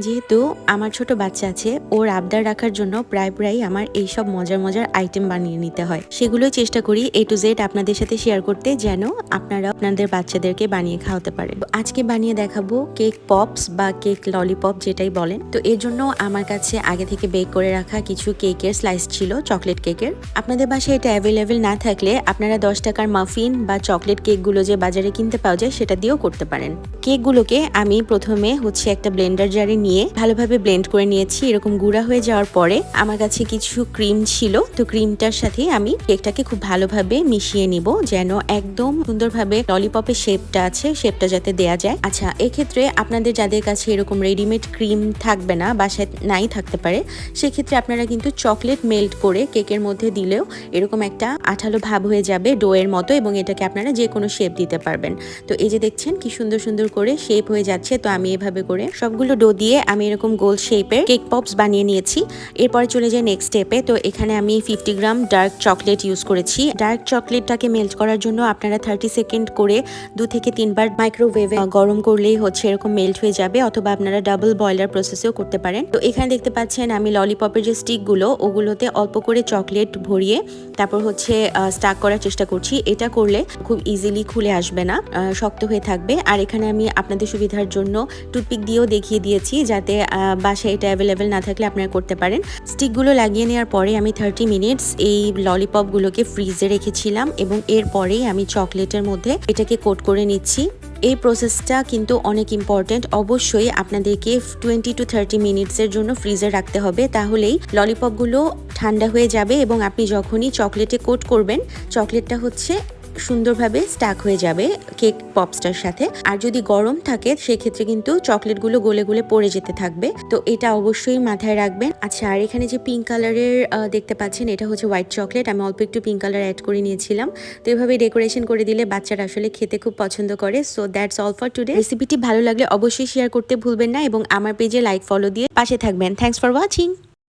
যেহেতু আমার ছোট বাচ্চা আছে, ওর আবদার রাখার জন্য প্রায় আমার এইসব মজার আইটেম বানিয়ে নিতে হয়। সেগুলোই চেষ্টা করি A to Z আপনাদের সাথে শেয়ার করতে, যেন আপনারা আপনাদের বাচ্চাদেরকে বানিয়ে খাওয়াতে পারেন। আজকে বানিয়ে দেখাবো কেক পপস বা কেক ললিপপ যেটাই বলেন। তো এর জন্য আমার কাছে আগে থেকে বেক করে রাখা কিছু কেকের স্লাইস ছিল, চকলেট কেকের। আপনাদের বাসায় এটা অ্যাভেলেবেল না থাকলে আপনারা 10 টাকার মাফিন বা চকলেট কেকগুলো যে বাজারে কিনতে পাওয়া যায় সেটা দিয়েও করতে পারেন। কেকগুলোকে আমি প্রথমে একটা ব্লেন্ডার জারে নিয়ে ভালোভাবে ব্লেন্ড করে নিয়েছি। এরকম গুঁড়া হয়ে যাওয়ার পরে আমার কাছে কিছু ক্রিম ছিল, তো ক্রিমটার সাথে আমি কেকটাকে খুব ভালোভাবে মিশিয়ে নিব, যেন একদম সুন্দরভাবে ললিপপের শেপটা আছে শেপটা যাতে দেয়া যায়। আচ্ছা, এক্ষেত্রে আপনাদের যাদের কাছে এরকম রেডিমেড ক্রিম থাকবে না, বাসায় নাই থাকতে পারে, সেক্ষেত্রে আপনারা কিন্তু চকলেট মেল্ট করে কেকের মধ্যে দিলেও এরকম একটা আঠালো ভাব হয়ে যাবে ডোয়ের মতো, এবং এটাকে আপনারা যে কোনো শেপ দিতে পারবেন। তো এই যে দেখছেন কি সুন্দর করে শেপ হয়ে যাচ্ছে। তো আমি এভাবে করে সবগুলো ডো দিয়ে আমি এরকম গোল শেপের কেক পপস বানিয়ে নিয়েছি। এরপরে চলে যাই নেক্সট স্টেপে। তো এখানে আমি 50 গ্রাম ডার্ক চকলেট ইউজ করেছি। ডার্ক চকলেটটাকে মেল্ট করার জন্য আপনারা 30 সেকেন্ড করে 2 থেকে 3 বার মাইক্রোওয়েভে গরম করলেই এরকম মেল্ট হয়ে যাবে, অথবা আপনারা ডাবল বয়লার প্রসেসেও করতে পারেন। তো এখানে দেখতে পাচ্ছেন আমি ললিপপের যে স্টিকগুলো, ওগুলোতে অল্প করে চকলেট ভরিয়ে তারপর স্টাক করার চেষ্টা করছি। এটা করলে খুব ইজিলি খুলে আসবে না, শক্ত হয়ে থাকবে। আর এখানে আমি আপনাদের সুবিধার জন্য টুথপিক দিয়েও দেখিয়ে দিয়েছি, যাতে বাসায় এটা অ্যাভেলেবেল না থাকলে আপনারা করতে পারেন। স্টিকগুলো লাগিয়ে নেওয়ার পরে আমি 30 মিনিটস এই ললিপপগুলোকে ফ্রিজে রেখেছিলাম, এবং এরপরেই আমি চকলেটের মধ্যে এটাকে কোট করে নিচ্ছি। এই প্রসেসটা কিন্তু অনেক ইম্পর্টেন্ট। অবশ্যই আপনাদেরকে 20 to 30 মিনিটসের জন্য ফ্রিজে রাখতে হবে, তাহলেই ললিপপগুলো ঠান্ডা হয়ে যাবে, এবং আপনি যখনই চকলেটে কোট করবেন, চকলেটটা সুন্দরভাবে স্টাক হয়ে যাবে কেক পপসটার সাথে। আর যদি গরম থাকে সেক্ষেত্রে কিন্তু চকলেটগুলো গলে পড়ে যেতে থাকবে। তো এটা অবশ্যই মাথায় রাখবেন। আচ্ছা, আর এখানে যে পিঙ্ক কালারের দেখতে পাচ্ছেন, এটা হোয়াইট চকলেট। আমি অল্প একটু পিঙ্ক কালার অ্যাড করে নিয়েছিলাম। তো এইভাবে ডেকোরেশন করে দিলে বাচ্চারা আসলে খেতে খুব পছন্দ করে। So that's all for today. রেসিপিটি ভালো লাগলে অবশ্যই শেয়ার করতে ভুলবেন না, এবং আমার পেজে লাইক ফলো দিয়ে পাশে থাকবেন। Thanks for watching.